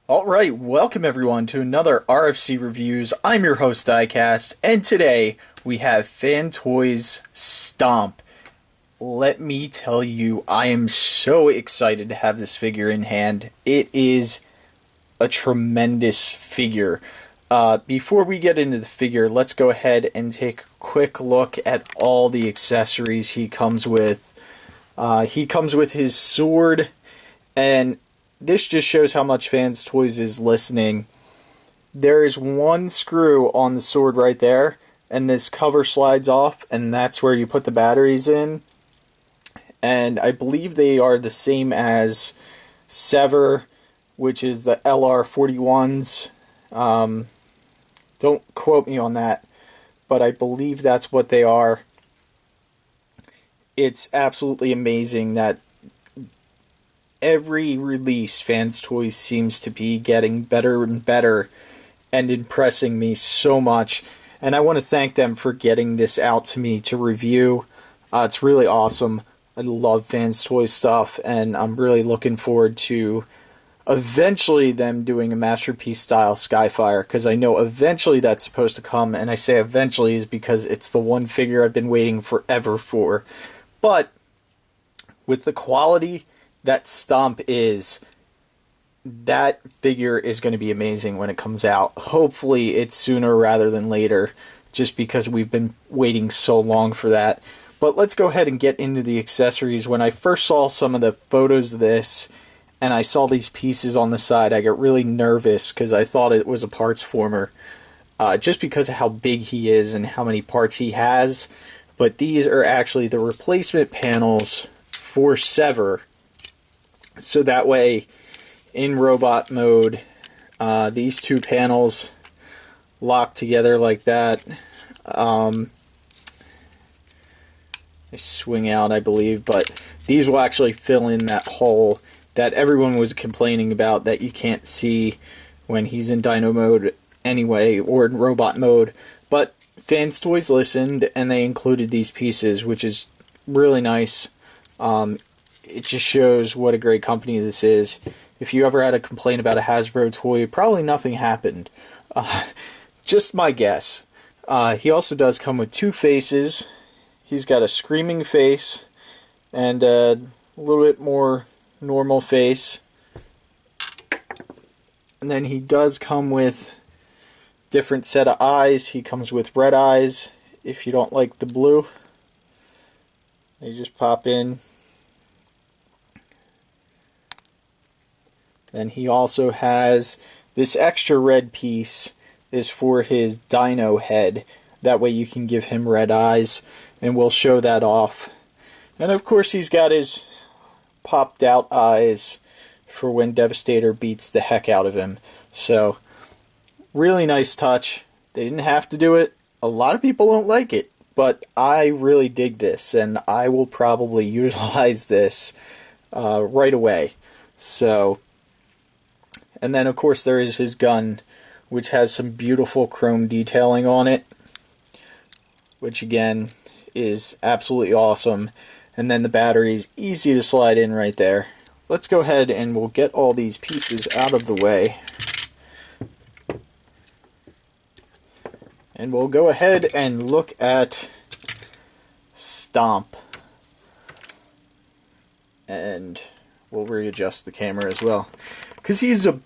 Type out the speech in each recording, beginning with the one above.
Alright, welcome everyone to another RFC Reviews. I'm your host Diecast, and today we have Fan Toys Stomp. Let me tell you, I am so excited to have this figure in hand. It is a tremendous figure. Before we get into the figure, let's go ahead and take a quick look at all the accessories he comes with. He comes with his sword, and this just shows how much Fans Toys is listening. There is one screw on the sword right there, and this cover slides off, and that's where you put the batteries in. And I believe they are the same as Sever, which is the LR41s. Don't quote me on that, but I believe that's what they are. It's absolutely amazing that every release, Fans Toys seems to be getting better and better and impressing me so much. And I want to thank them for getting this out to me to review. It's really awesome. I love Fans Toys stuff, and I'm really looking forward to eventually them doing a Masterpiece style Skyfire, because I know eventually that's supposed to come, and I say eventually is because it's the one figure I've been waiting forever for. But with the quality that Stomp is, that figure is going to be amazing when it comes out. Hopefully it's sooner rather than later, just because we've been waiting so long for that. But let's go ahead and get into the accessories. When I first saw some of the photos of this, and I saw these pieces on the side, I got really nervous because I thought it was a parts former, just because of how big he is and how many parts he has. But these are actually the replacement panels for Sever. So that way, in robot mode, these two panels lock together like that. They swing out, I believe, but these will actually fill in that hole that everyone was complaining about that you can't see when he's in Dino mode anyway, or in robot mode. But Fans Toys listened, and they included these pieces, which is really nice. It just shows what a great company this is. If you ever had a complaint about a Hasbro toy, probably nothing happened. Just my guess. He also does come with two faces. He's got a screaming face and a little bit more normal face. And then he does come with different set of eyes. He comes with red eyes if you don't like the blue. They just pop in. Then he also has this extra red piece is for his dino head. That way you can give him red eyes, and we'll show that off. And of course he's got his popped out eyes for when Devastator beats the heck out of him. So, really nice touch. They didn't have to do it. A lot of people don't like it, but I really dig this, and I will probably utilize this right away. So, and then of course there is his gun, which has some beautiful chrome detailing on it, which again is absolutely awesome. And then the battery is easy to slide in right there. Let's go ahead and we'll get all these pieces out of the way. And we'll go ahead and look at Stomp. And we'll readjust the camera as well, because he's a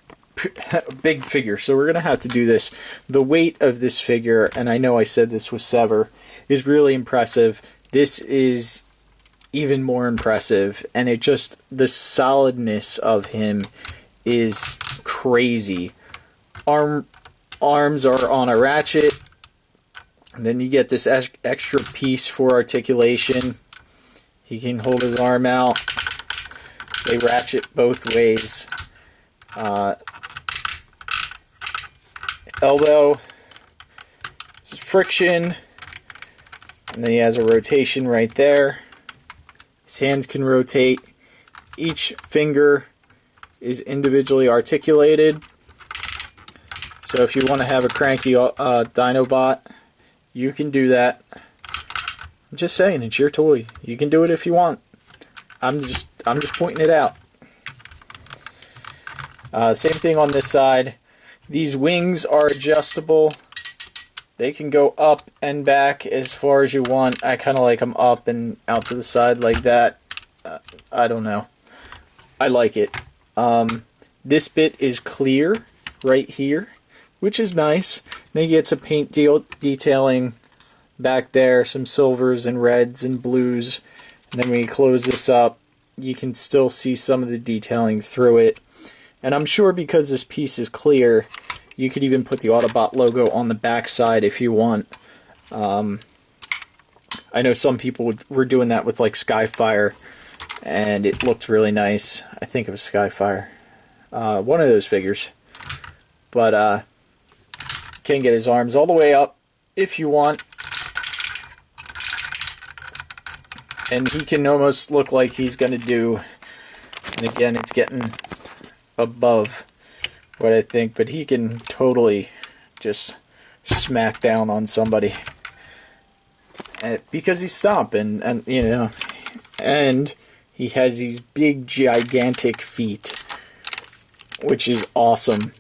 big figure, so we're going to have to do this. The weight of this figure, and I know I said this was Sever, is really impressive. This is even more impressive, and it just, the solidness of him is crazy. Arms are on a ratchet, and then you get this extra piece for articulation. He can hold his arm out. They ratchet both ways. Elbow, this is friction, and then he has a rotation right there. His hands can rotate. Each finger is individually articulated. So if you want to have a cranky Dinobot, you can do that. I'm just saying, it's your toy. You can do it if you want. I'm just pointing it out. Same thing on this side. These wings are adjustable. They can go up and back as far as you want. I kind of like them up and out to the side like that. I don't know. I like it. This bit is clear right here, which is nice. Then you get some paint detailing back there, some silvers and reds and blues. And then when you close this up, you can still see some of the detailing through it. And I'm sure because this piece is clear, you could even put the Autobot logo on the back side if you want. I know some people were doing that with like Skyfire, and it looked really nice. I think it was Skyfire. One of those figures. But can get his arms all the way up if you want. And he can almost look like he's going to do, and again, it's getting above what I think, but he can totally just smack down on somebody. Because he's Stomp, and you know, and he has these big, gigantic feet, which is awesome.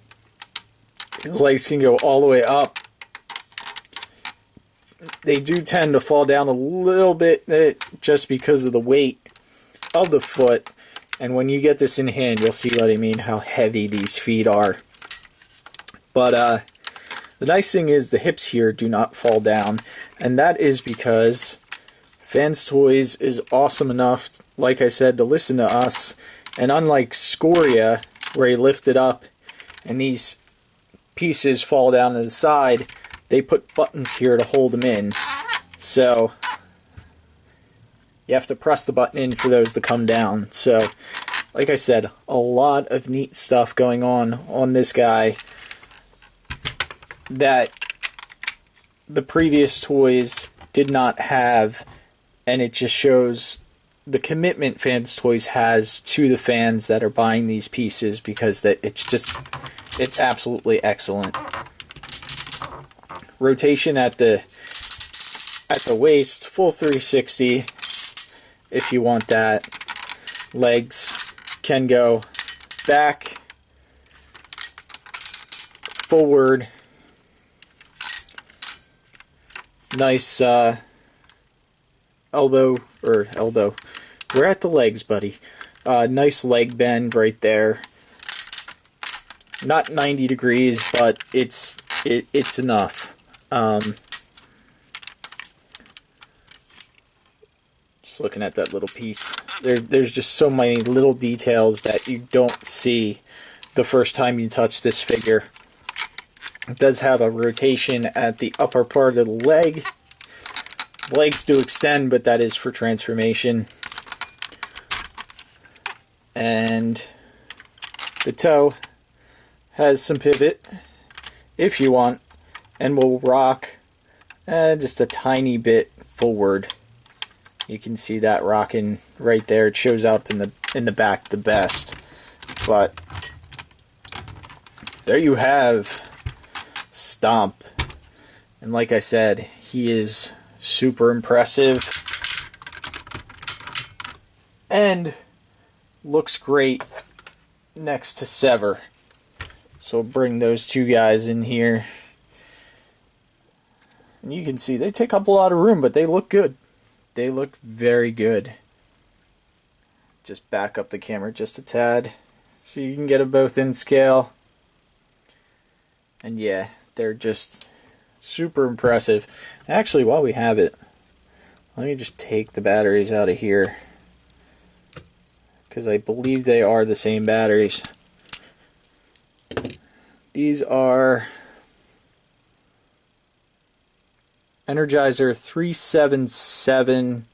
His legs can go all the way up. They do tend to fall down a little bit just because of the weight of the foot. And when you get this in hand, you'll see what I mean, how heavy these feet are. But the nice thing is the hips here do not fall down. And that is because Fans Toys is awesome enough, like I said, to listen to us. And unlike Scoria, where he lifted up and these pieces fall down to the side, they put buttons here to hold them in. So you have to press the button in for those to come down. So, like I said, a lot of neat stuff going on this guy that the previous toys did not have, and it just shows the commitment Fans Toys has to the fans that are buying these pieces, because it's absolutely excellent. Rotation at the waist, full 360 if you want that. Legs can go back, forward. Nice elbow. We're at the legs, buddy. Nice leg bend right there. Not 90 degrees, but it's enough. Just looking at that little piece. There's just so many little details that you don't see the first time you touch this figure. It does have a rotation at the upper part of the leg. Legs do extend, but that is for transformation. And the toe has some pivot if you want, and will rock just a tiny bit forward. You can see that rocking right there. It shows up in the back the best. But there you have Stomp. And like I said, he is super impressive and looks great next to Sever. So we'll bring those two guys in here. And you can see they take up a lot of room, but they look good. They look very good. Just back up the camera just a tad so you can get them both in scale. And yeah, they're just super impressive. Actually, while we have it, let me just take the batteries out of here, because I believe they are the same batteries. These are Energizer 377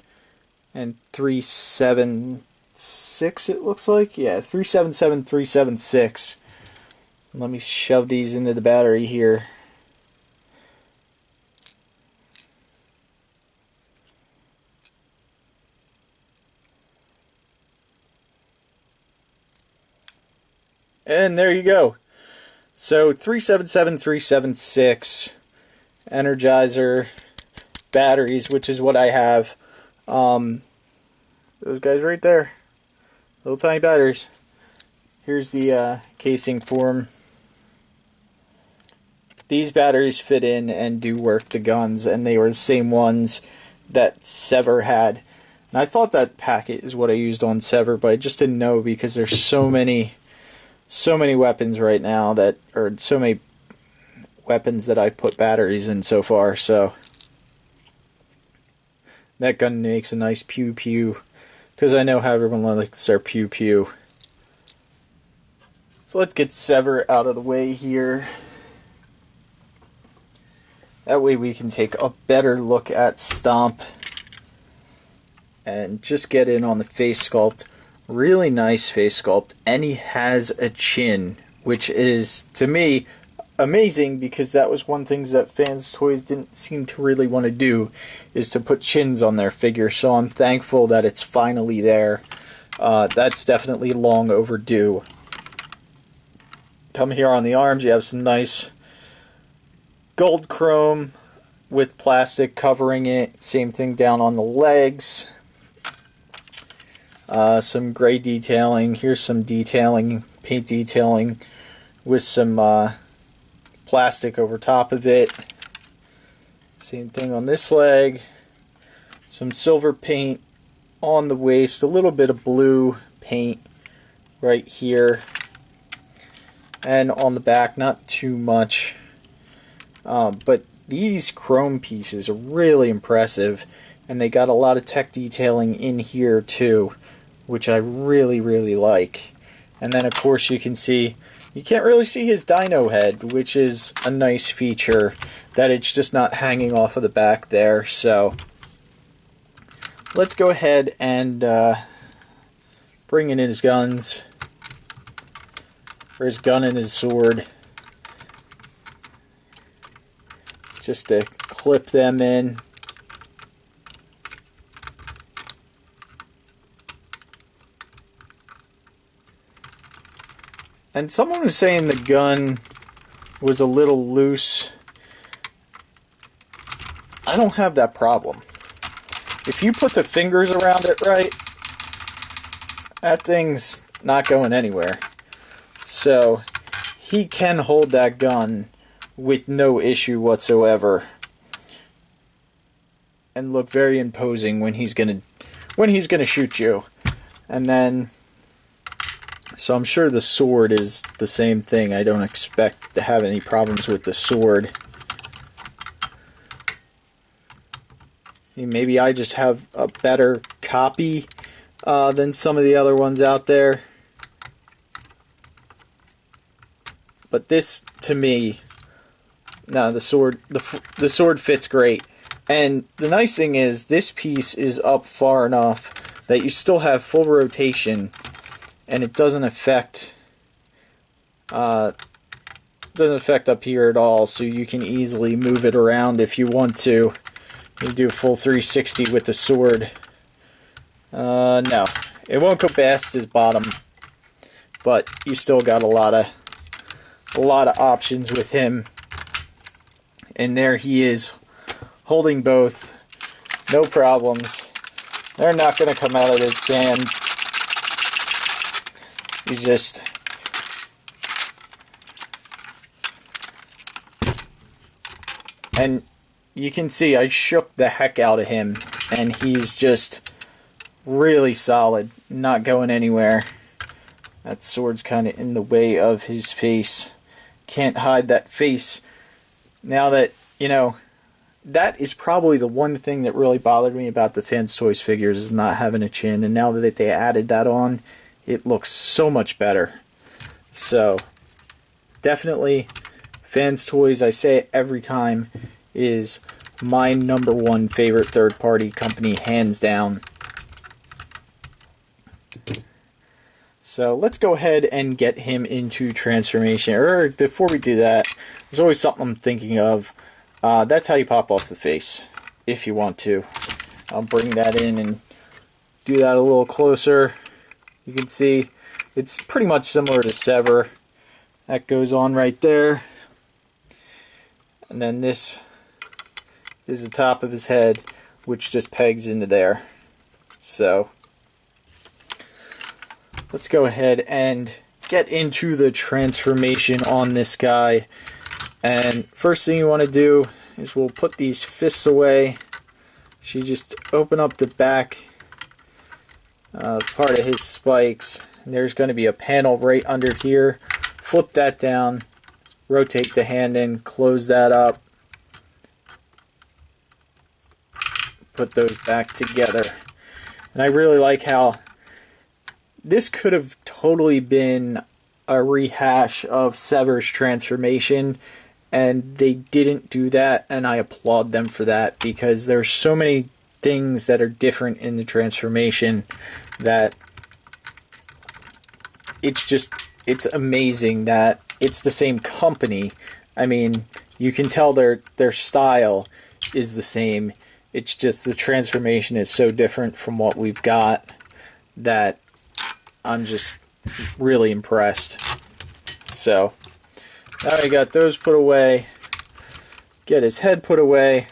and 376, it looks like. Yeah, 377, 376. Let me shove these into the battery here. And there you go. So 377, 376 Energizer batteries, which is what I have. Those guys right there. Little tiny batteries. Here's the casing for him. These batteries fit in and do work the guns, and they were the same ones that Sever had. And I thought that packet is what I used on Sever, but I just didn't know because there's so many weapons right now that, or so many weapons that I put batteries in so far. So that gun makes a nice pew pew, because I know how everyone likes their pew pew. So let's get Sever out of the way here. That way we can take a better look at Stomp and just get in on the face sculpt. Really nice face sculpt, and he has a chin, which is, to me, amazing, because that was one thing that Fans Toys didn't seem to really want to do, is to put chins on their figure, so I'm thankful that it's finally there. That's definitely long overdue. Come here on the arms, you have some nice gold chrome with plastic covering it. Same thing down on the legs. Some gray detailing. Here's some detailing, paint detailing with some plastic over top of it. Same thing on this leg. Some silver paint on the waist. A little bit of blue paint right here. And on the back, not too much. But these chrome pieces are really impressive, and they got a lot of tech detailing in here too, which I really, really like. And then of course you can see, you can't really see his dino head, which is a nice feature, that it's just not hanging off of the back there. So let's go ahead and bring in his guns, or his gun and his sword. Just to clip them in. And someone was saying the gun was a little loose. I don't have that problem. If you put the fingers around it right, that thing's not going anywhere. So he can hold that gun with no issue whatsoever, and look very imposing when he's gonna shoot you. And then, so I'm sure the sword is the same thing. I don't expect to have any problems with the sword. Maybe I just have a better copy than some of the other ones out there. But this, to me, no, the sword fits great. And the nice thing is, this piece is up far enough that you still have full rotation, and it doesn't affect up here at all, so you can easily move it around if you want to. You do a full 360 with the sword. No, it won't go past his bottom, but you still got a lot of options with him. And there he is, holding both, no problems. They're not going to come out of his hand. You just and you can see I shook the heck out of him, and he's just really solid, not going anywhere. That sword's kind of in the way of his face. Can't hide that face. Now that, you know, that is probably the one thing that really bothered me about the Fans Toys figures, is not having a chin. And now that they added that on, it looks so much better. So, definitely, Fans Toys, I say it every time, is my #1 favorite third-party company, hands down. So let's go ahead and get him into transformation. Or before we do that, there's always something I'm thinking of. That's how you pop off the face, if you want to. I'll bring that in and do that a little closer. You can see it's pretty much similar to Sever. That goes on right there. And then this is the top of his head, which just pegs into there. So let's go ahead and get into the transformation on this guy. And first thing you want to do is we'll put these fists away. So you just open up the back part of his spikes. And there's going to be a panel right under here. Flip that down, rotate the hand in, close that up, put those back together. And I really like how this could have totally been a rehash of Sever's transformation, and they didn't do that, and I applaud them for that, because there's so many things that are different in the transformation that it's amazing that it's the same company. I mean, you can tell their style is the same. It's just the transformation is so different from what we've got that I'm just really impressed. So, now I got those put away. Get his head put away.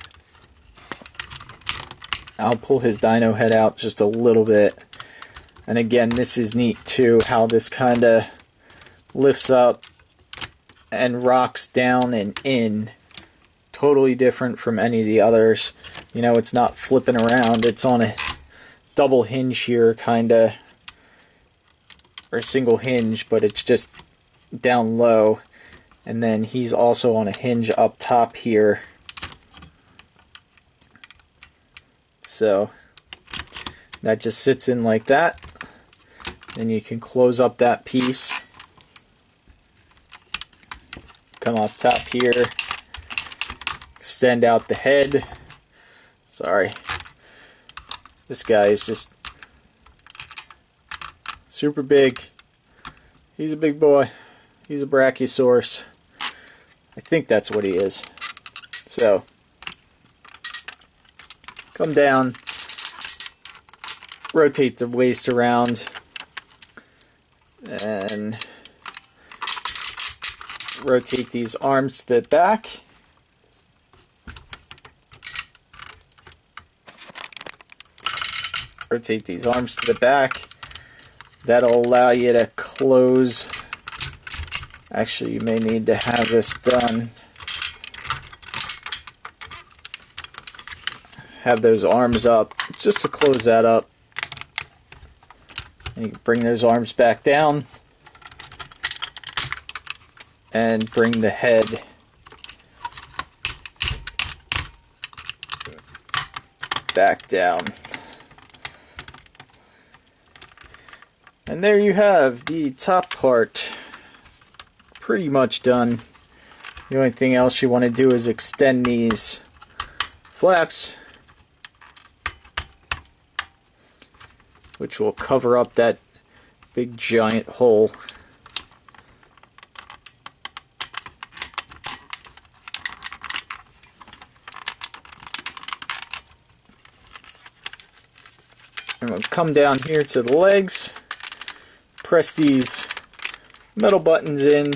I'll pull his dino head out just a little bit. And again, this is neat too, how this kind of lifts up and rocks down and in. Totally different from any of the others. You know, it's not flipping around. It's on a double hinge here, kind of. Or a single hinge, but it's just down low. And then he's also on a hinge up top here. So that just sits in like that. Then you can close up that piece. Come up top here. Extend out the head. Sorry. This guy is just super big. He's a big boy. He's a Brachiosaurus. I think that's what he is. So, come down, rotate the waist around, and rotate these arms to the back. Rotate these arms to the back. That'll allow you to close. Actually, you may need to have this done. Have those arms up, just to close that up. And you can bring those arms back down. And bring the head back down. And there you have the top part pretty much done. The only thing else you want to do is extend these flaps, which will cover up that big giant hole. And we'll come down here to the legs. Press these metal buttons in.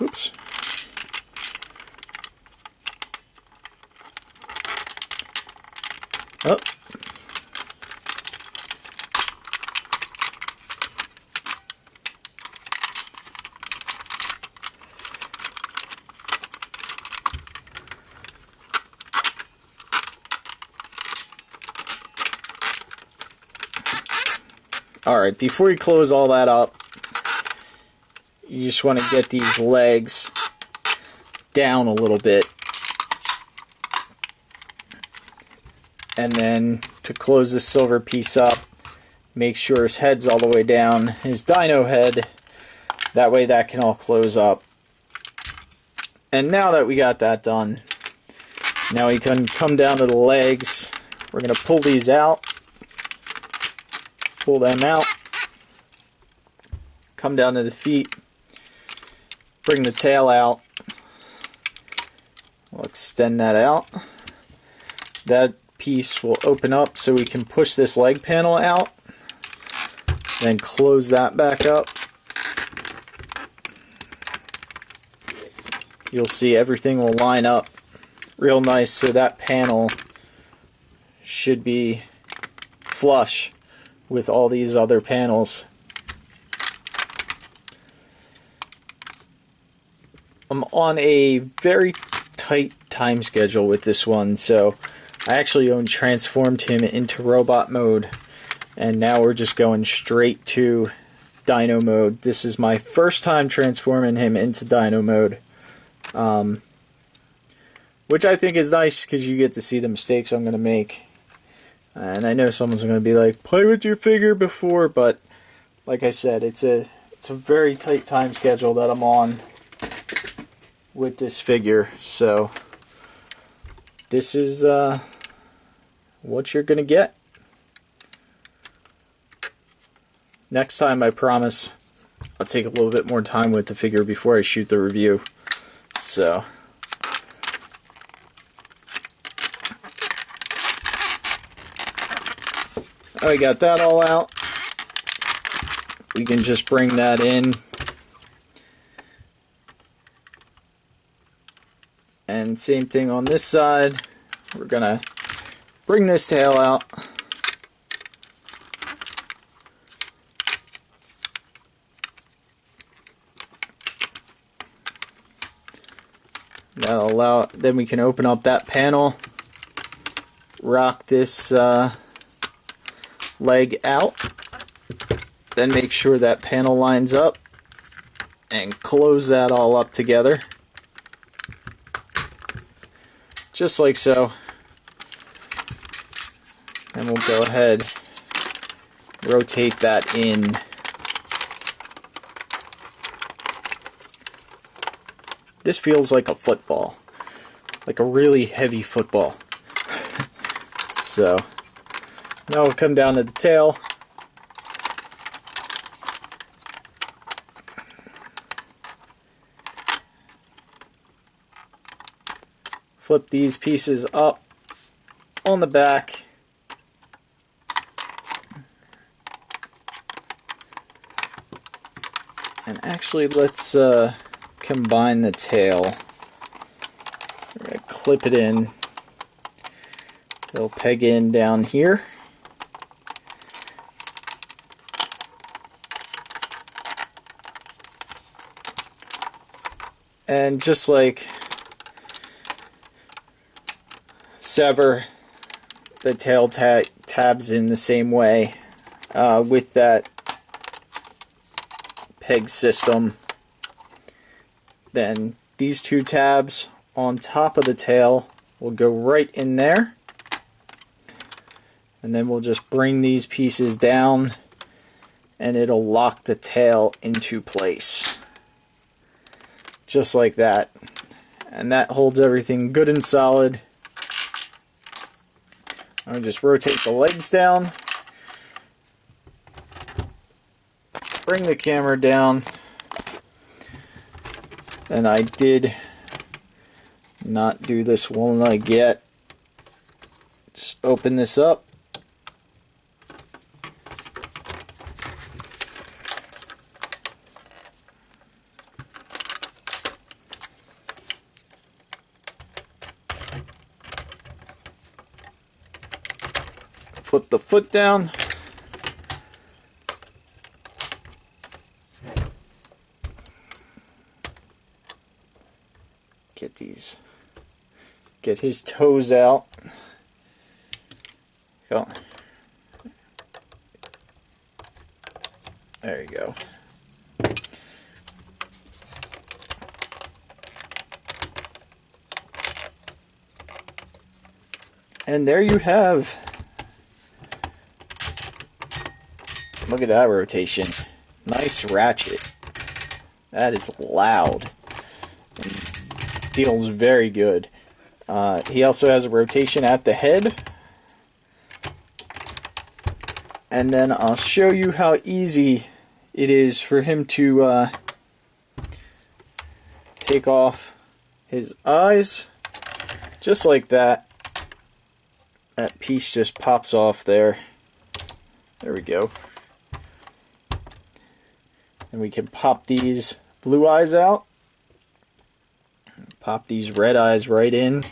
Oops. Oh. Alright, before you close all that up, you just want to get these legs down a little bit. And then to close this silver piece up, make sure his head's all the way down, his dino head, that way that can all close up. And now that we got that done, now we can come down to the legs. We're going to pull these out. Pull them out, come down to the feet, bring the tail out, we'll extend that out. That piece will open up so we can push this leg panel out, then close that back up. You'll see everything will line up real nice, so that panel should be flush with all these other panels. I'm on a very tight time schedule with this one, so I actually transformed him into robot mode, and now we're just going straight to Dino mode. This is my first time transforming him into Dino mode, which I think is nice because you get to see the mistakes I'm going to make. And I know someone's going to be like, play with your figure before, but like I said, it's a very tight time schedule that I'm on with this figure, so this is what you're going to get. Next time, I promise, I'll take a little bit more time with the figure before I shoot the review. So, I got that all out. We can just bring that in. And same thing on this side. We're gonna bring this tail out. That'll allow, then we can open up that panel, rock this leg out, then make sure that panel lines up, and close that all up together. Just like so. And we'll go ahead, rotate that in. This feels like a football, like a really heavy football. So now we'll come down to the tail. Flip these pieces up on the back. And actually, let's combine the tail. We're going to clip it in. It'll peg in down here. And just like sever the tail tabs in the same way with that peg system. Then these two tabs on top of the tail will go right in there, and then we'll just bring these pieces down and it'll lock the tail into place just like that, and that holds everything good and solid. I'll just rotate the legs down, bring the camera down, and I did not do this one leg yet. Just open this up. Flip the foot down. Get his toes out. Go. There you go. And there you have. Look at that rotation. Nice ratchet. That is loud. And feels very good. He also has a rotation at the head. And then I'll show you how easy it is for him to take off his eyes. Just like that. That piece just pops off there. There we go. And we can pop these blue eyes out. Pop these red eyes right in.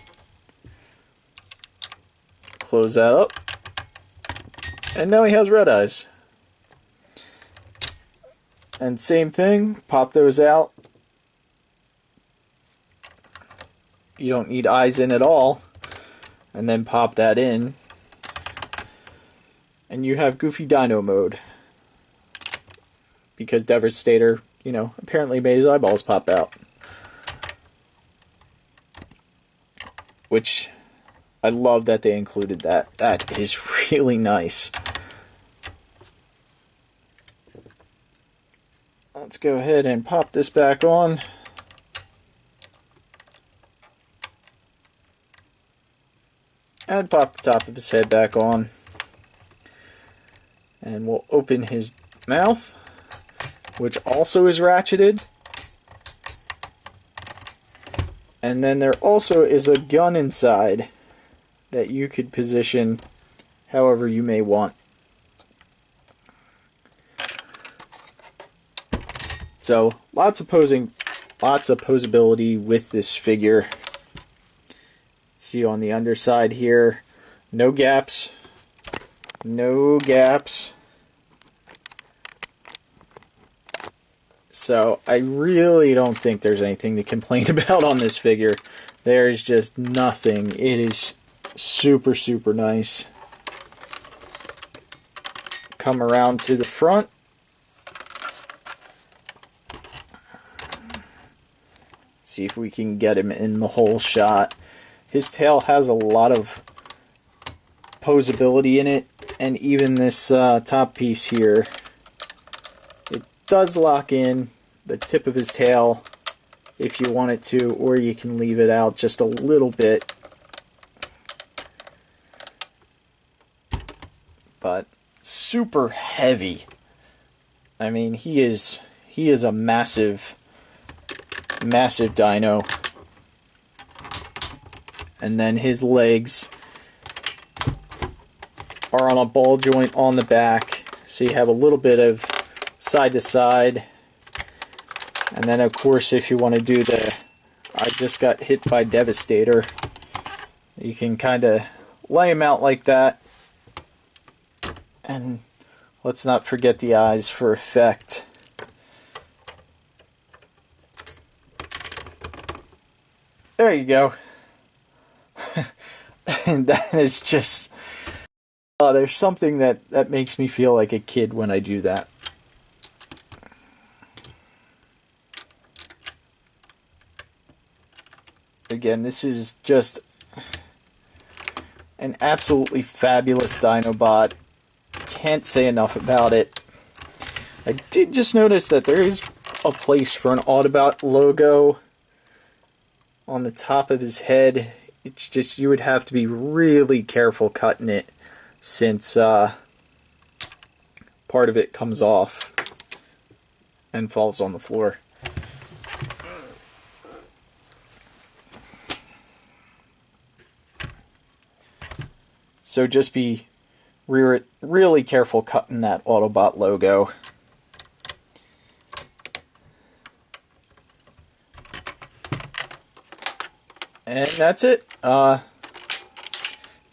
Close that up. And now he has red eyes. And same thing, pop those out. You don't need eyes in at all. And then pop that in. And you have Goofy Dino mode. Because Devastator, you know, apparently made his eyeballs pop out. Which, I love that they included that. That is really nice. Let's go ahead and pop this back on. And pop the top of his head back on. And we'll open his mouth, which also is ratcheted. And then there also is a gun inside that you could position however you may want. So lots of posability with this figure. See on the underside here, no gaps, no gaps. So I really don't think there's anything to complain about on this figure. There's just nothing. It is super, super nice. Come around to the front. See if we can get him in the whole shot. His tail has a lot of posability in it, and even this top piece here, it does lock in the tip of his tail if you want it to, or you can leave it out just a little bit. But super heavy. I mean, he is a massive dino. And then his legs are on a ball joint on the back, so you have a little bit of side to side. And then of course, if you want to do the I just got hit by Devastator, you can kind of lay him out like that. And let's not forget the eyes for effect. There you go. And that is just... there's something that makes me feel like a kid when I do that. Again, this is just an absolutely fabulous Dinobot. Can't say enough about it. I did just notice that there is a place for an Autobot logo on the top of his head. It's just, you would have to be really careful cutting it, since part of it comes off and falls on the floor. So just be really careful cutting that Autobot logo. And that's it.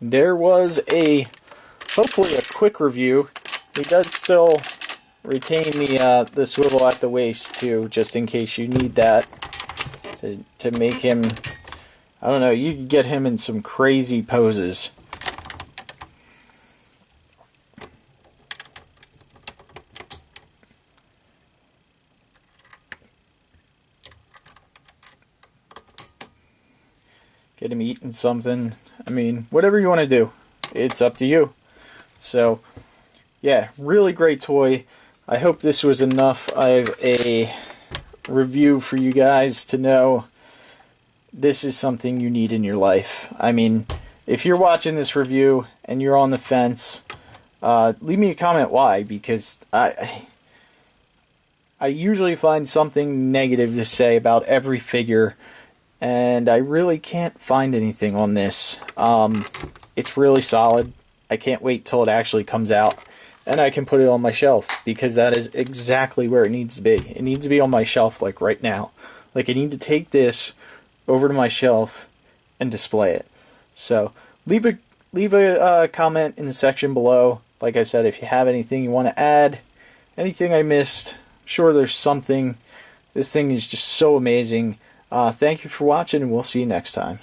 There was hopefully a quick review. He does still retain the swivel at the waist too, just in case you need that to make him, I don't know, you could get him in some crazy poses. Get him eating something. I mean, whatever you want to do. It's up to you. So, yeah, really great toy. I hope this was enough of a review for you guys to know this is something you need in your life. I mean, if you're watching this review and you're on the fence, leave me a comment why, because I usually find something negative to say about every figure, and I really can't find anything on this. It's really solid. I can't wait till it actually comes out and I can put it on my shelf, because that is exactly where it needs to be. It needs to be on my shelf like right now. Like, I need to take this over to my shelf and display it. So leave a comment in the section below. Like I said, if you have anything you want to add, anything I missed, I'm sure there's something. This thing is just so amazing. Thank you for watching, and we'll see you next time.